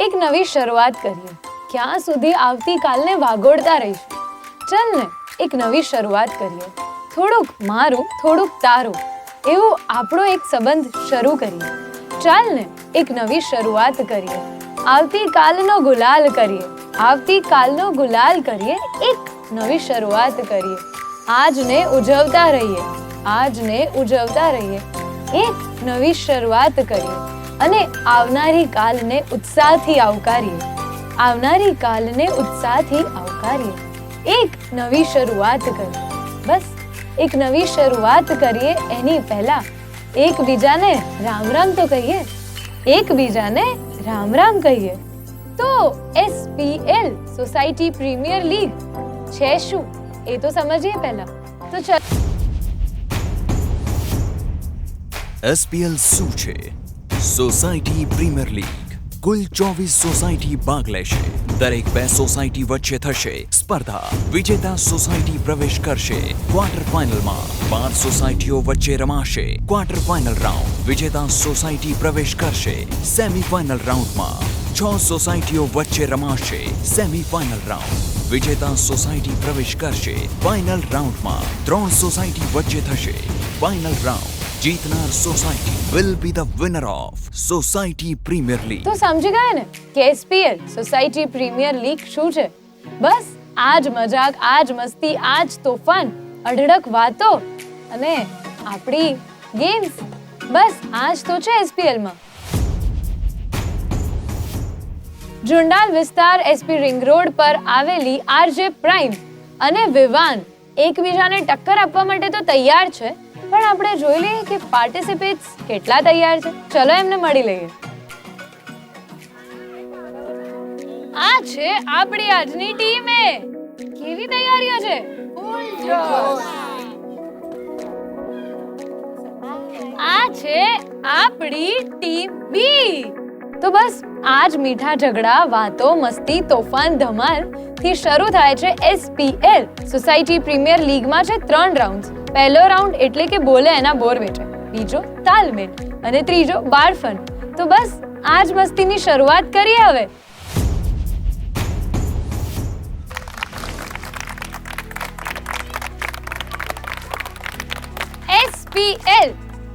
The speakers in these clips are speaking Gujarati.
એક નવી શરૂઆત કરીએ. ક્યાં સુધી આવતીકાલને વાગોળતા રહીશું? ચાલ ને એક નવી શરૂઆત કરીએ. થોડુંક મારું થોડુંક તારું એવું આપણો એક સંબંધ શરૂ કરીએ. ચાલ ને એક નવી શરૂઆત કરીએ. આવતીકાલનો ગુલાલ કરીએ. આવતીકાલનો ગુલાલ કરીએ. એક નવી શરૂઆત કરીએ. આજને ઉજવતા રહીએ. આજને ઉજવતા રહીએ. એક નવી શરૂઆત કરીએ અને આવનારી કાલને ઉત્સાહથી આવકારીએ. આવનારી કાલને ઉત્સાહથી આવકારીએ. એક નવી શરૂઆત કરીએ. બસ એક નવી શરૂઆત કરીએ એની પહેલા એકબીજાને રામ રામ તો કહીએ. એકબીજાને રામ રામ કહીએ. તો SPL સોસાયટી પ્રીમિયર લીગ છે શું એ તો સમજીએ પહેલા. તો ચાલ SPL શું છે? Society premier league. કુલ 24 સોસાયટી ભાગ લેશે. દરેક 2 સોસાયટી વચ્ચે થશે સ્પર્ધા. વિજેતા સોસાયટી પ્રવેશ કરશે ક્વાર્ટર ફાઇનલમાં. 12 સોસાયટીઓ વચ્ચે રમાશે ક્વાર્ટર ફાઇનલ રાઉન્ડ. વિજેતા સોસાયટી પ્રવેશ કરશે સેમીફાઇનલ રાઉન્ડમાં. 6 સોસાયટીઓ વચ્ચે રમાશે સેમીફાઇનલ રાઉન્ડ. વિજેતા સોસાયટી પ્રવેશ કરશે ફાઇનલ રાઉન્ડમાં. 3 સોસાયટી વચ્ચે થશે ફાઇનલ રાઉન્ડ. જીતનાર society will be the winner of society premier league. તો સમજી ગયા ને કે SPL સોસાયટી પ્રીમિયર લીગ શું છે? બસ આજ મજાક, આજ મસ્તી, આજ તોફાન, અઢળક વાતો અને આપણી ગેમ્સ. બસ આજ તો છે SPL માં. જુંડાલ વિસ્તાર SP રિંગ રોડ પર આવેલી RJ પ્રાઇમ અને વિવાન એકબીજાને ટક્કર આપવા માટે તો તૈયાર છે, પણ આપણે જોઈ લઈએ કે પાર્ટિસિપેટ્સ કેટલા તૈયાર છે. ચલો એમને મળી લઈએ. આ છે આપણી આજની ટીમ. કેવી તૈયારીઓ છે? આ છે આપણી ટીમ બી. તો બસ આજ મીઠા ઝઘડા, વાતો, મસ્તી, તોફાન, ધમાલ થી શરૂ થાય છે SPL સોસાયટી પ્રીમિયર લીગમાં છે 3 રાઉન્ડ્સ. પહેલો રાઉન્ડ એટલે કે બોલે એના બોર વેચે, બીજો તાલમેલ અને ત્રીજો બાળફન. તો બસ આજ મસ્તીની શરૂઆત કરીએ હવે. SPL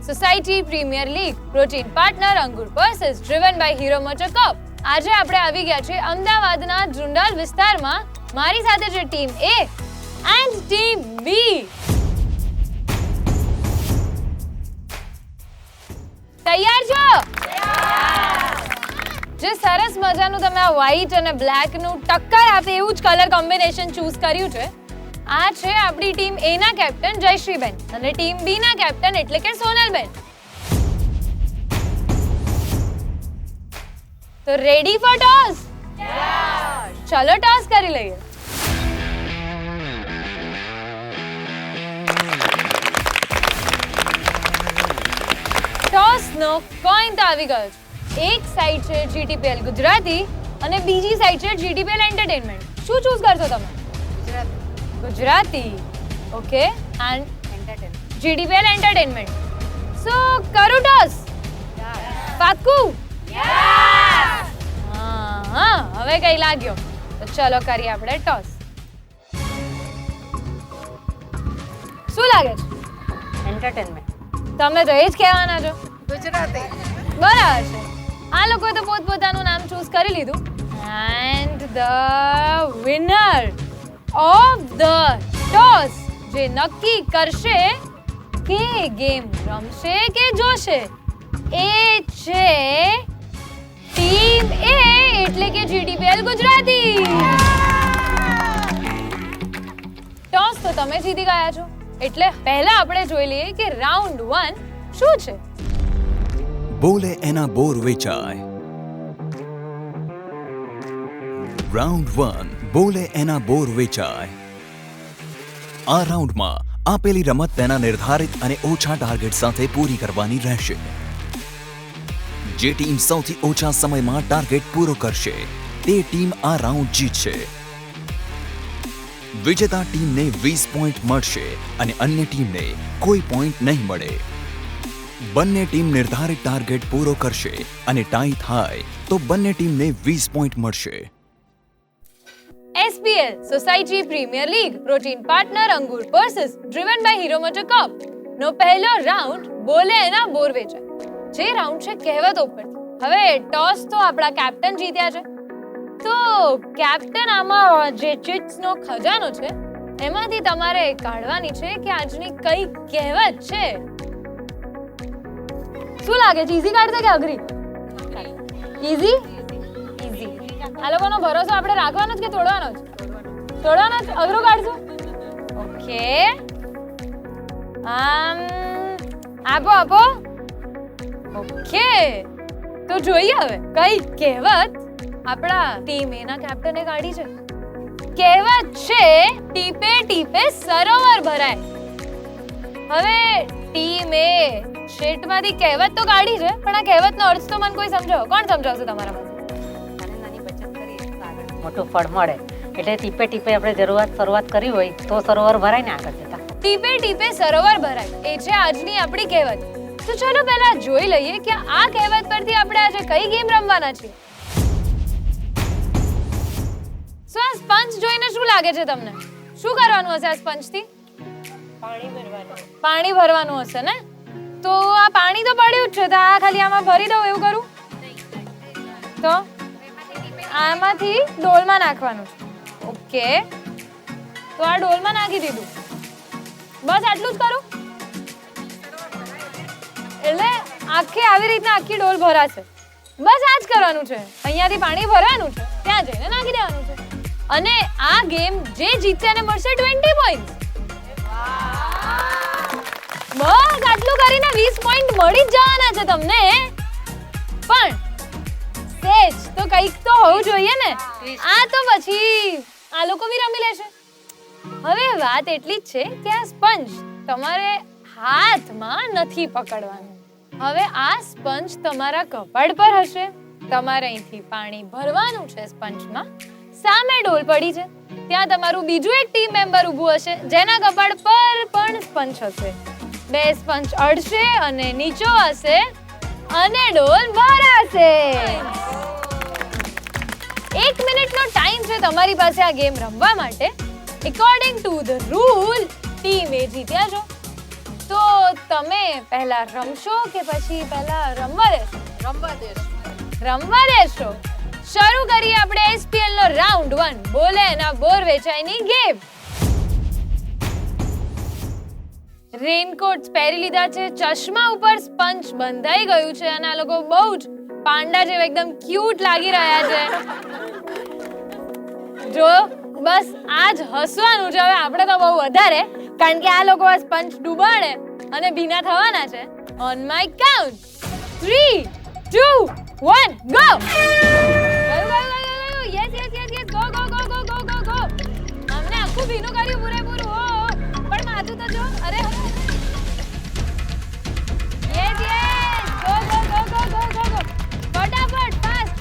society premier league protein partner Angoor versus driven by Hero MotoCorp. આજે આપણે આવી ગયા છે અમદાવાદના જુંડાલ વિસ્તારમાં. મારી સાથે છે team A and team B. તૈયાર છો? જે સરસ મજાનું તમે આ વ્હાઈટ અને બ્લેક નું ટક્કર આપે એવું જ કલર કોમ્બિનેશન ચૂઝ કર્યું છે. આ છે આપણી ટીમ A ના કેપ્ટન જયશ્રીબેન અને ટીમ B ના કેપ્ટન એટલે કે સોનલબેન. તો રેડી ફોર ટોસ? ચલો ટોસ કરી લઈએ. ટોસ નો કોઈન તો આવી ગયો છે. એક સાઈડ છે GTPL ગુજરાતી અને બીજી સાઈડ છે GTPL એન્ટરટેનમેન્ટ. શું ચૂઝ કરશો તમે? Gujarati. Okay. And GTPL entertainment. So કરું ટોસ? પાક્કું? હા, હવે કઈ લાગ્યો તો ચલો કરીએ આપણે ટોસ. શું લાગે છે? એન્ટરટેનમેન્ટ. તમે તો એ જ કહેવાના છો. ગુજરાતી. બરાબર છે. આ લોકોએ તો પોતપોતાનું નામ ચૂઝ કરી લીધું. And the winner of the toss જે નક્કી કરશે કે ગેમ રમશે કે જોશે એ છે ટીમ A એટલે કે GTPL ગુજરાતી. ટોસ તો તમે જીતી ગયા છો, એટલે પહેલા આપણે જોઈ લઈએ કે રાઉન્ડ 1 શું છે. બોલે એના બોર વેચાય. રાઉન્ડ 1 બોલે એના બોર વેચાય. આ રાઉન્ડમાં આપેલી રમત તેના નિર્ધારિત અને ઓછા ટાર્ગેટ સાથે પૂરી કરવાની રહેશે. જે ટીમ સૌથી ઓછા સમયમાં ટાર્ગેટ પૂરો કરશે તે ટીમ આ રાઉન્ડ જીતશે. વિજેતા ટીમને 20 પોઈન્ટ મળશે અને અન્ય ટીમને કોઈ પોઈન્ટ નહીં મળે. બંને ટીમ નિર્ધારિત ટાર્ગેટ પૂરો કરશે અને ટાઈ થાય તો બંને ટીમને 20 પોઈન્ટ મળશે. SPL society premier league protein partner Angoor versus driven by Hero MotoCorp નો પહેલો રાઉન્ડ બોલે એના બોર વેચાય. જે રાઉન્ડ છે કહેવતો પરથી. હવે ટોસ તો આપણા કેપ્ટન જીત્યા છે. તો કેપ્ટન આમાં જે ચિટ્સ નો ખજાનો છે એમાંથી તમારે કાઢવાની છે કે આજની કઈ કહેવત છે. શું લાગે છે, ઈઝી કાઢશે કે અઘરી? ઈઝી. આ લોકોનો ભરોસો આપણે રાખવાનો જ કે તોડવાનો જ? તોડવાનો જ. અઘરું કાઢશું. ઓકે, આપો. ઓકે, તો જોઈએ હવે કઈ કહેવત આપણા ટીમ એના કેપ્ટને કાઢી છે. કહેવત છે ટીપે ટીપે સરોવર ભરાય. હવે ટીમે શેટમાંથી કહેવત તો કાઢી છે, પણ આ કહેવતનો અર્થ તો મને કોઈ સમજાવો. કોણ સમજાવશે તમારામાંથી? નાની બચત કરીએ તો આગળ મોટું ફળ મળે. એટલે ટીપે ટીપે આપણે શરૂઆત કરી હોય તો સરોવર ભરાય ને આગળ જતા. ટીપે ટીપે સરોવર ભરાય એ છે આજની આપણી કહેવત. તો ચલો પહેલા જોઈ લઈએ કે આ કહેવત પરથી આપણે આજે કઈ ગેમ રમવાના છીએ. સો આ સ્પંજ જોઈને શું લાગે છે તમને? શું કરવાનું હશે આ સ્પંજથી? પાણી ભરવાનું હશે ને? તો આ પાણી તો પડ્યું જ છે, તો આ ખાલી આમાં ભરી દઉં એવું કરું? તો આમાંથી ડોલમાં નાખવાનું છે. ઓકે, તો આ ડોલમાં નાખી દીધું. બસ આટલું જ કરું? એટલે આખી આવી રીતના આખી ડોલ ભરાશે. બસ આ જ કરવાનું છે. અહીંયાથી પાણી ભરવાનું છે, ત્યાં જઈને નાખી દેવાનું છે. અને આ ગેમ જે જીતશે એને મળશે 20 પોઈન્ટ. બસ આટલું કરીને 20 પોઈન્ટ મળી જ જવાના છે તમને. પણ સેજ તો કંઈક તો હોવું જોઈએ ને. આ તો પછી આ લોકો બી રમી લેશે. હવે વાત એટલી જ છે કે આ સ્પંજ તમારે હાથમાં નથી પકડવાનું. હવે આ સ્પંજ તમારા કપાળ પર હશે. તમારે અહીંથી પાણી ભરવાનું છે સ્પંજમાં. સામે ડોલ પડી છે, ત્યાં તમારું બીજું એક ટીમ મેમ્બર ઊભું હશે જેના કપાળ પર પણ સ્પંજ હશે. બે સ્પંજ અડશે અને નીચો હશે અને ડોલ ભરાશે. 1 મિનિટનો ટાઈમ છે તમારી પાસે આ ગેમ રમવા માટે. According to the rule team A જીત્યા છો. તો તમે પહેલા રમશો કે પછી પહેલા રમવા દેશો? રમવા દેશો. શરૂ કરીએ આપણે SPL નો રાઉન્ડ 1 બોલે ના બોર વેચાયની ગેમ. રેનકોટ પહેરી લીધા છે, ચશ્મા ઉપર સ્પંજ બંધાઈ ગયું છે અને આ લોકો બહુ જ પાંડા જેવા એકદમ ક્યુટ લાગી રહ્યા છે. જો બસ આજ હસવાનું છે. હવે આપણે તો બહુ વધારે, કારણ કે આ લોકો આ સ્પંજ ડૂબાડે અને ભીના થવાના છે. On my count 3 2 1 go. Yes go. અમને આખું ભીનું કર્યું પૂરેપૂરું. પણ માથું તો જો. અરે યસ ગો. ફટાફટ ફાસ્ટ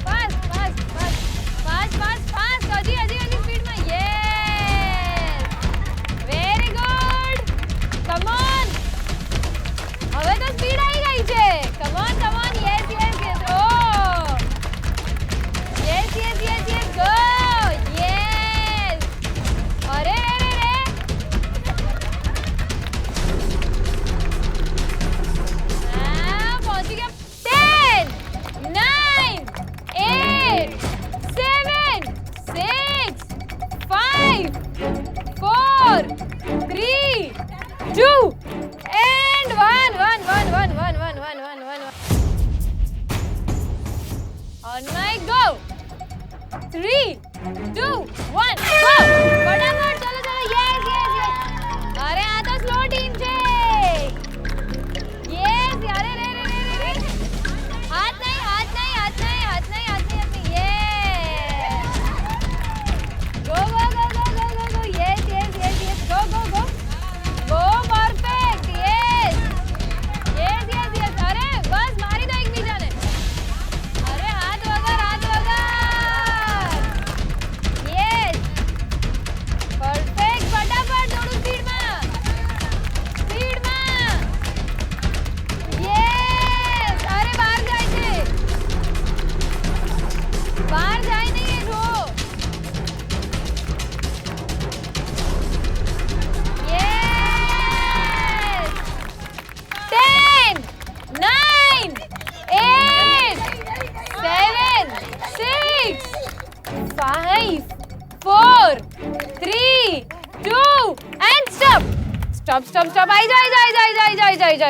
હજી સ્પીડમાં. Yes, very good. Come on. હવે તો સ્પીડ આવી ગઈ છે. Come on. Yes oh yes go. Yes. અરે પહોંચી ગયા. 10 9 8 7 6 5 4 3 2 and 1. On my go. 3 2 1 go. ફટાફટ ચલો. યસ. અરે આ તો સ્લો ટીમ છે. યસ. અરે રે. હાથ નહીં. Yes. Go. Yes. Go. Perfect. Yes. અરે બસ મારી દો એકબીજાને. અરે હાથ વગર. યસ. 9, 8, 7, 6, 5, 4, 3, 2 and stop. આઈ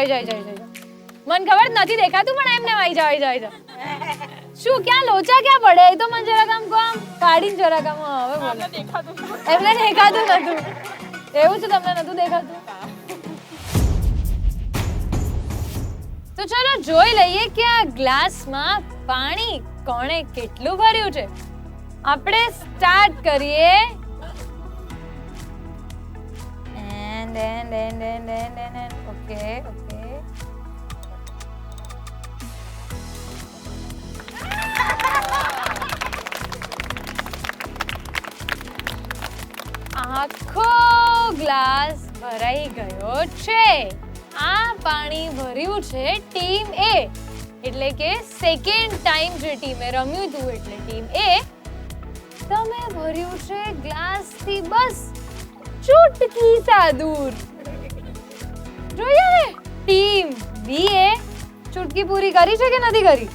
જાય. મન ખબર જ નથી દેખાતું પણ એમને આઈ જાય. શું ક્યાં લોચા ક્યાં પડે એ તો મને જરાક આમ કાઢીને જરાક આમ હવે બોલો એમને દેખાતું નતું એવું છે તમને નતું દેખાતું તો ચલો જોઈ લઈએ કે આ ગ્લાસમાં પાણી કોણે કેટલું ભર્યું છે આપણે સ્ટાર્ટ કરીએ and okay આખો ગ્લાસ ભરાઈ ગયો છે આ પાણી ભર્યું છે ટીમ એ એટલે કે સેકન્ડ ટાઈમ જે ટીમે રમ્યું હતું એટલે ટીમ એ તમે ભર્યું છે ગ્લાસથી બસ ચૂટકી સા દૂર જોઈએ ને ટીમ બી એ ચૂટકી પૂરી કરી છે કે નથી કરી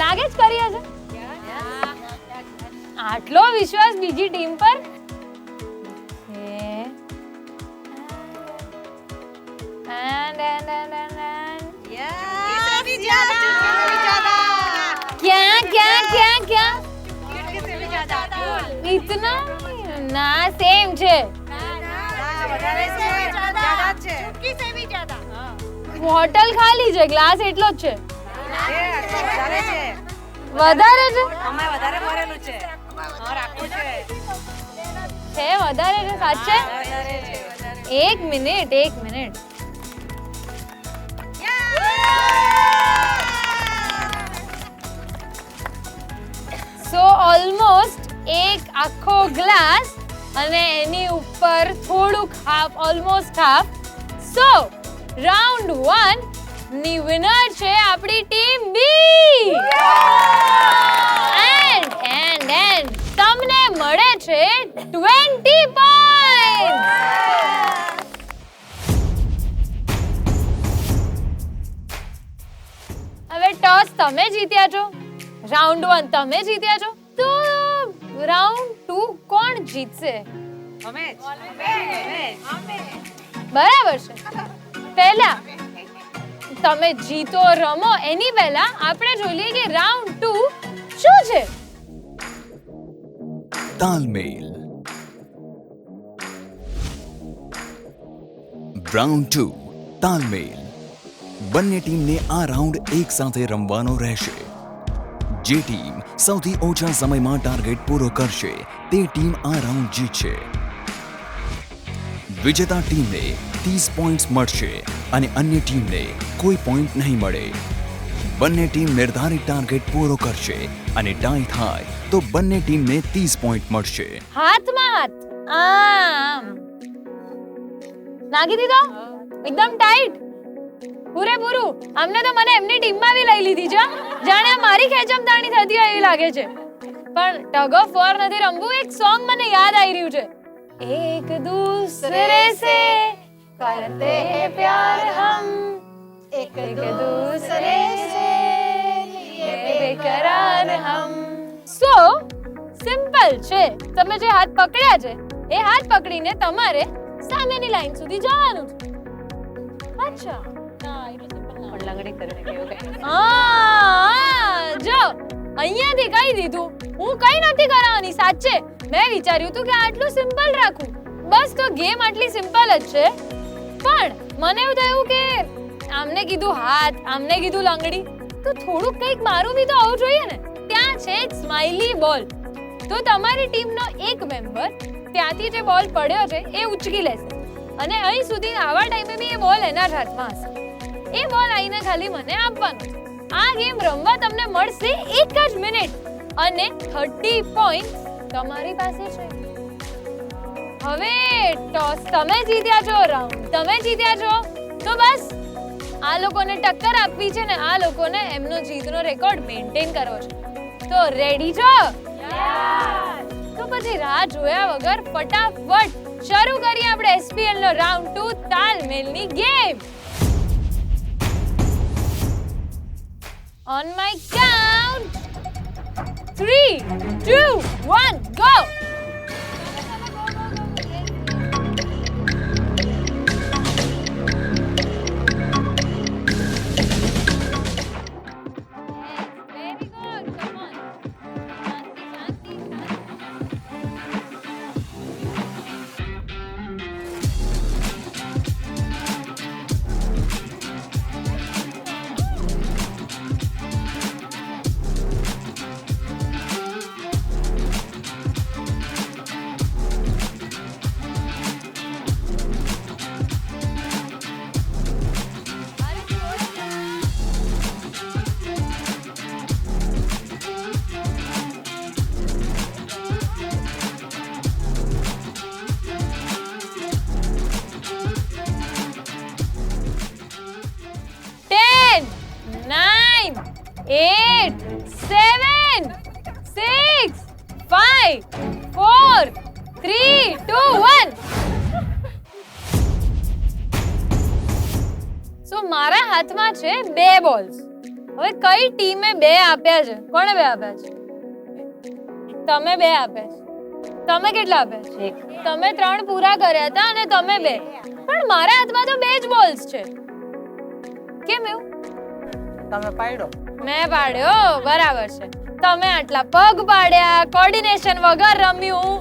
લાગે જ કરી હશે આટલો વિશ્વાસ બીજી ટીમ પર क्या इतना ना सेम છે બોટલ ખાલી છે ગ્લાસ એટલો જ છે વધારે છે વધારે છે સાચે એક મિનિટ સો ઓલમોસ્ટ એક આખો ગ્લાસ અને એની ઉપર થોડુંક હાફ ઓલમોસ્ટ હાફ સો રાઉન્ડ 1 ની વિનર છે આપણી ટીમ બી એન્ડ તમને મળે છે 20 પોઈન્ટ હવે ટોસ તમે જીત્યા છો રાઉન્ડ 1 તમે જીત્યા છો તો રાઉન્ડ 2 કોણ જીતશે બરાબર છે પહેલા તમે જીતો રમો એની પહેલા આપણે જોઈ લઈએ કે રાઉન્ડ 2 શું છે તાલમેલ રાઉન્ડ 2 તાલમેલ બંને ટીમને આ રાઉન્ડ એક સાથે રમવાનો રહેશે જે ટીમ સૌથી ઓછા સમયમાં ટાર્ગેટ પૂરો કરશે તે ટીમ આ રાઉન્ડ જીતશે વિજેતા ટીમને 30 પોઈન્ટ્સ મળશે અને અન્ય ટીમને કોઈ પોઈન્ટ નહીં મળે બંને ટીમ નિર્ધારિત ટાર્ગેટ પૂરો કરશે અને ટાઈ થાય તો બંને ટીમને 30 પોઈન્ટ મળશે હાથમાં હાથ આમ નાખી દીધો એકદમ ટાઈટ પૂરેપૂરું અમને તો મને એમની ટીમમાં બી લઈ લીધી છે જાણે મારી ખેંચમતાણી થતી હોય એવી લાગે છે પણ ટગ ઓફ વોર નથી રમવું એક સોંગ મને યાદ આવી રહ્યું છે એક દૂસરે સે કરતે હૈ પ્યાર હમ એક દૂસરે સે બેકરાર હમ સો સિમ્પલ છે તમે જે હાથ પકડ્યા છે એ હાથ પકડીને તમારે સામેની લાઈન સુધી જવાનું છે અચ્છા લંગડી કરીને કેવું કઈ જો અહીંયાથી કહી દીધું હું કઈ નથી કરાવવાની સાચે મેં વિચાર્યું હતું કે આટલું સિમ્પલ રાખું બસ તો ગેમ આટલી સિમ્પલ જ છે પણ મને એવું થયું કે આમને કીધું હાથ આમને કીધું લંગડી તો થોડુંક કંઈક મારું બી તો આવવું જોઈએ ને ત્યાં છે એક સ્માઇલી બોલ તો તમારી ટીમનો એક મેમ્બર ત્યાંથી જે બોલ પડ્યો છે એ ઉચકી લેશે અને અહીં સુધી આવા ટાઈમે બી એ બોલ એના જ હાથમાં હશે એ બોલ આઈને ખાલી મને આપવાનો છે આ ગેમ રમવા તમને મળશે 1 જ મિનિટ અને 30 પોઈન્ટ તમારી પાસે છે હવે ટોસ તમે જીત્યા છો રાઉન્ડ તમે જીત્યા છો તો બસ આ લોકોને ટક્કર આપવી છે ને આ લોકોને એમનો જીતનો રેકોર્ડ મેન્ટેન કરવો છે તો રેડી છો તો પછી રાહ જોયા વગર ફટાફટ શરૂ કરીએ આપણે SPL નો રાઉન્ડ 2 તાલમેલની game On my count. 3, 2, 1, go. Very good. Come on. Shanti, Ten, 9, 8, 7, 6, 5, 4, 3, 2, 1. સો મારા હાથમાં છે 2 બોલ્સ. હવે કઈ ટીમે 2 આપ્યા છે? કોણે 2 આપ્યા છે? તમે 2 આપ્યા છે. તમે કેટલા આપ્યા છે? 1. તમે 3 પૂરા કર્યા હતા અને તમે 2. પણ મારા હાથમાં તો 2 જ બોલ્સ છે. કેમ એવું? તમે પાડ્યો. મેં પાડ્યો, બરાબર છે. તમે આટલા પગ પાડ્યા, કોર્ડિનેશન વગર રમ્યું.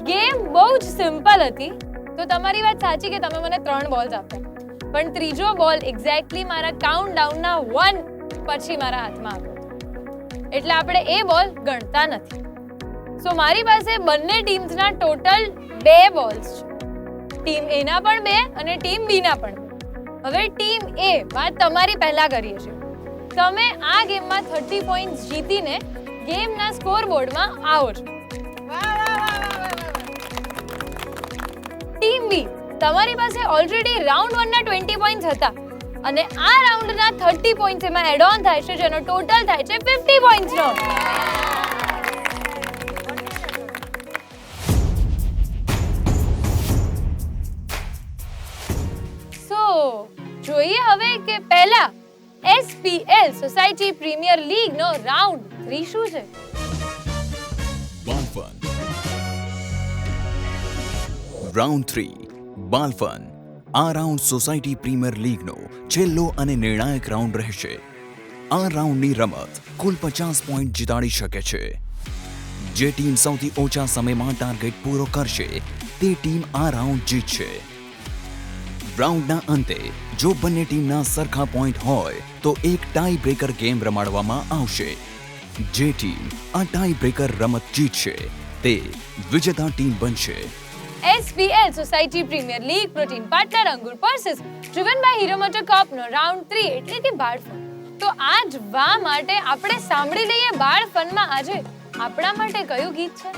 ગેમ બહુ જ સિમ્પલ હતી. તો તમારી વાત સાચી કે તમે મને 3 બોલ્સ આપ્યા. પણ ત્રીજો બોલ એક્ઝેક્ટલી મારા કાઉન્ટડાઉનના 1 પછી મારા હાથમાં આવ્યો. એટલે આપણે એ બોલ ગણતા નથી. સો મારી પાસે બંને ટીમ્સના ટોટલ 2 બોલ્સ છે. ટીમ એ ના પણ 2 અને ટીમ બી ના પણ 2. હવે ટીમ એ વાત તમારી પહેલા કરીએ છીએ. તમે આ ગેમમાં 30 પોઈન્ટ્સ જીતીને ગેમના સ્કોર બોર્ડમાં આવો છો. ટીમ બી, તમારી પાસે ઓલરેડી રાઉન્ડ 1 ના 20 પોઈન્ટ્સ હતા અને આ રાઉન્ડના 30 પોઈન્ટ્સ એમાં એડ ઓન થાય છે, જેનો ટોટલ થાય છે 50 પોઈન્ટ્સનો. સો જોઈએ હવે કે પહેલા SPL સોસાયટી પ્રીમિયર લીગ નો રાઉન્ડ 3 શું છે? બાલફન. રાઉન્ડ 3 બાલફન. આ રાઉન્ડ સોસાયટી પ્રીમિયર લીગનો છેલ્લો અને નિર્ણાયક રાઉન્ડ રહેશે. આ રાઉન્ડની રમત કુલ 50 પોઈન્ટ જીતાડી શકે છે. જે ટીમ સૌથી ઓછા સમયમાં ટાર્ગેટ પૂરો કરશે તે ટીમ આ રાઉન્ડ જીતશે. રાઉન્ડના અંતે જો બંને ટીમના સરખા પોઈન્ટ હોય તો એક ટાઈ બ્રેકર ગેમ રમાડવામાં આવશે. જે ટીમ આ ટાઈ બ્રેકર રમત જીતશે તે વિજેતા ટીમ બનશે. SPL society premier league protein partner Angoor versus driven by Hero MotoCorp નો રાઉન્ડ 3 એટલે કે બાળફન. તો આજ વા માટે આપણે સાંભળી લઈએ બાળફનમાં આજે આપણા માટે કયું ગીત છે?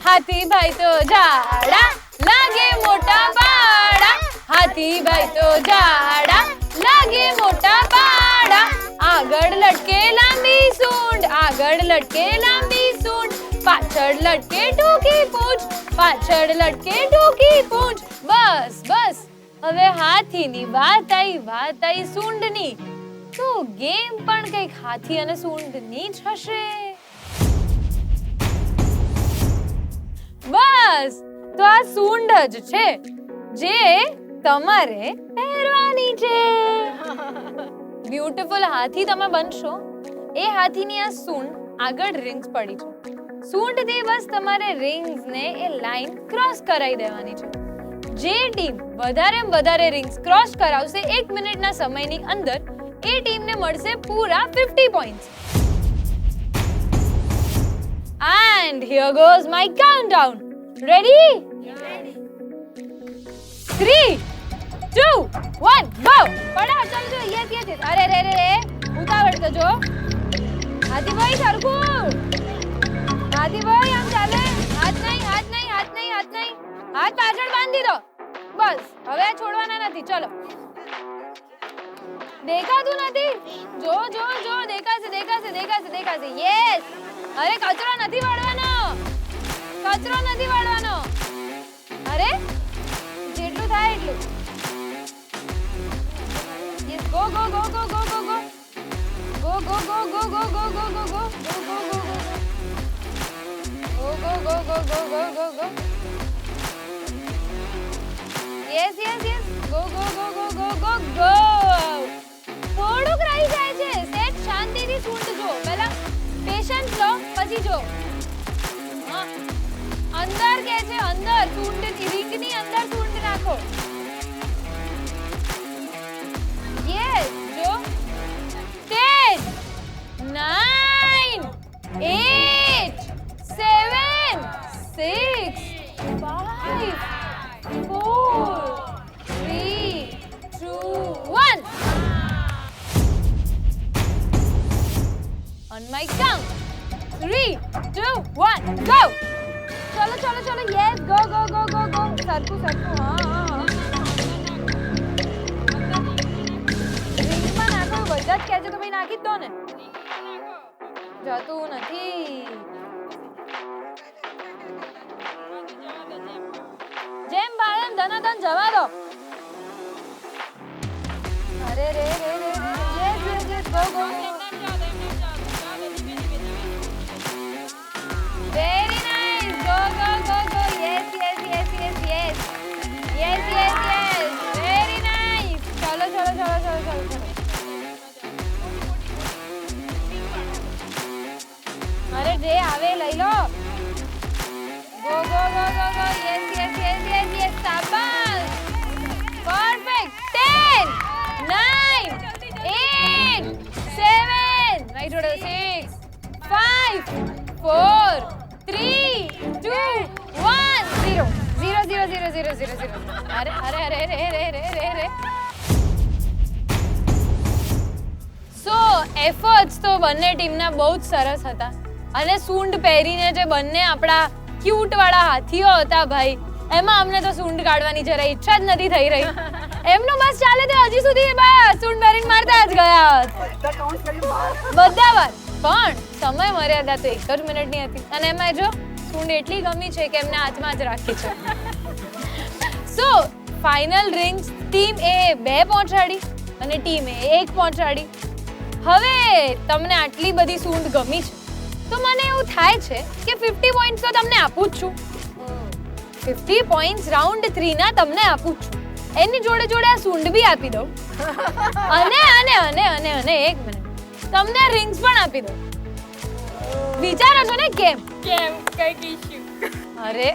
હાથીભાઈ તો જાડા લાગે મોટા પાડા, હાથીભાઈ તો જાડા લાગે મોટા પાડા, આગળ લટકે લાંબી સૂંઢ, આગળ લટકે લાંબી સૂંઢ, પાછળ લટકે ટૂંકી પૂંછ, પાછળ લટકે ટૂંકી પૂંછ. બસ બસ, હવે હાથીની વાત આઈ સૂંઢની, તો ગેમ પણ કંઈક હાથી અને સૂંઢની જ હશે. બસ, તો આ સૂંઢ જ છે જે તમારે પહેરવાની છે. બ્યુટીફુલ હાથી તમે બનશો. એ હાથીની આ સૂંઢ આગળ રિંગ્સ પડી છે. સૂંઢથી બસ તમારે રિંગ્સને એ લાઈન ક્રોસ કરાવી દેવાની છે. જે ટીમ વધારે રિંગ્સ ક્રોસ કરાવશે 1 મિનિટના સમયની અંદર એ ટીમને મળશે પૂરા 50 points. And here goes my countdown. Ready? Ready. 3, 2, 1, go. પડા ચાલજો. યસ. અરે રે ઉતાવળ કરજો. હાથીભાઈ સરખું. હાથીભાઈ આમ ચાલે. હાથ નહીં. હાથ પાછળ બાંધી દો. બસ, હવે આ છોડવાના નથી. ચલો. દેખાતું નથી? જો દેખાશે. યસ. અરે કચરો નથી વાળવાનો. અરે જેટલું થાય એટલું. Yes, go. go, go, go, go, go, go, go, go, go, go, go, go, go, go, go, go. Yes, yes, yes. Go, go, go, go, go, go, go. થોડુંક રહી જાય છે. સેટ શાંતિથી સૂંઢ જો. પહેલા પેશન્સ લો, પછી જો. હા. અંદર કે છે અંદર સૂંઢ રીંગની અંદર સૂંઢ નાખો. યસ જો 10 9 8 7 6 5 4 3 2 1 on my count 3 2 1 go चलो चलो चलो यस गो गो गो गो गो सरकू सरकू हाँ રીંગમાં નાખો બધા જ કહે છે તો ભાઈ નાખી જ દો ને જતું નથી જેમ ભાવે એમ ધનાધન જવા દો અરે રે રે રે yes yes yes go go very nice go go go go yes yes yes yes yes yes yes yes very nice ચલો ચલો ચલો ચલો ચલો ચલો અરે જે આવે લઈ લો go go go go go yes yes yes yes yes શાબાશ પરફેક્ટ 10 9 8 7 રાઈટ ઓર્ડર 6 5 4 3 2 1 0 0 0 0 0 0 0 અરે અરે અરે રે રે રે રે રે સો એફર્ટ્સ તો બંને ટીમના બહુ જ સરસ હતા અને સૂંઢ પહેરીને જે બંને આપણા ક્યુટ વાળા હાથીઓ હતા ભાઈ એમાં અમને તો સૂંઢ કાઢવાની જરા ઈચ્છા જ નથી થઈ રહી એમનું બસ ચાલે તો હજી સુધી બસ સૂંઢ પહેરીને મારતા જ ગયા બધા વાર પણ સમય મર્યાદા તો 1 જ મિનિટની હતી અને એમાં જો સૂંઢ એટલી ગમી છે કે એમને હાથમાં જ રાખી છે સો ફાઇનલ રિંગ્સ ટીમ એ 2 પહોંચાડી અને ટીમ એ 1 પહોંચાડી હવે તમને આટલી બધી સૂંઢ ગમી છે તો મને એવું થાય છે કે 50 પોઈન્ટ્સ તો તમને આપું જ છું 50 પોઈન્ટ્સ રાઉન્ડ 3 ના તમને આપું જ છું એની જોડે જોડે આ સૂંઢ બી આપી દઉં અને અને અને અને અને 1 મિનિટ તમને રિંગ્સ પણ આપી દઉં વિચારો છો ને કેમ કેમ કઈક ઇશ્યુ અરે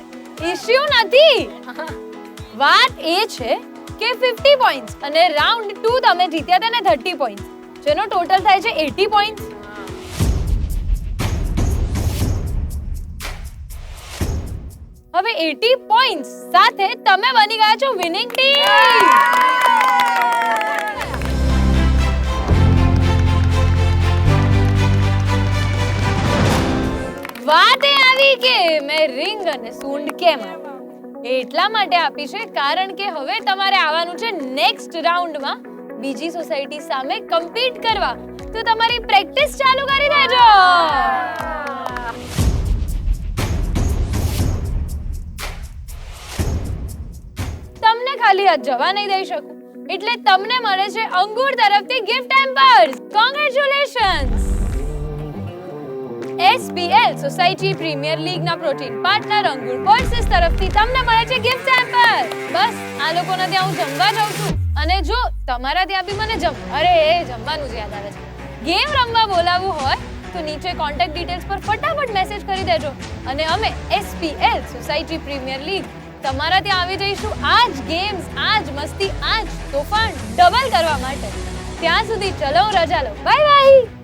ઇશ્યુ નથી વાત એ છે કે 50 પોઈન્ટ્સ અને રાઉન્ડ 2 તમે જીત્યા હતા ને 30 પોઈન્ટ્સ જેનો ટોટલ થાય છે 80 પોઈન્ટ્સ હવે 80 પોઈન્ટ્સ સાથે તમે બની ગયા છો વિનિંગ ટીમ વાત એ આવી કે મેં રિંગ અને સૂંઢ કેમ આપી એટલા માટે આપી છે કારણ કે હવે તમારે આવવાનું છે નેક્સ્ટ રાઉન્ડમાં બીજી સોસાયટી સામે કમ્પીટ કરવા તો તમારી પ્રેક્ટિસ ચાલુ કરી દેજો તમને ખાલી આ જવા નહીં દઈ શકું એટલે તમને મળે છે અંગુર તરફથી gift hampers congratulations SPL society premier league ના પ્રોટીન પાર્ટનર અંગુર પર્સીસ તરફથી તમને મળે છે ગિફ્ટ હેમ્પર બસ આ લોકોના ત્યાં હું જમવા જાઉં છું અને જો તમારા ત્યાં બી મને જમવાનું જ યાદ આવે છે ગેમ રમવા બોલાવવું હોય તો નીચે કોન્ટેક્ટ ડિટેલ્સ પર ફટાફટ મેસેજ કરી દેજો અને અમે SPL સોસાયટી પ્રીમિયર લીગ તમારા ત્યાં આવી જઈશું આજ ગેમ્સ આજ મસ્તી આજ તોફાન ડબલ કરવા માટે ત્યાં સુધી ચલો રજા લો બાય બાય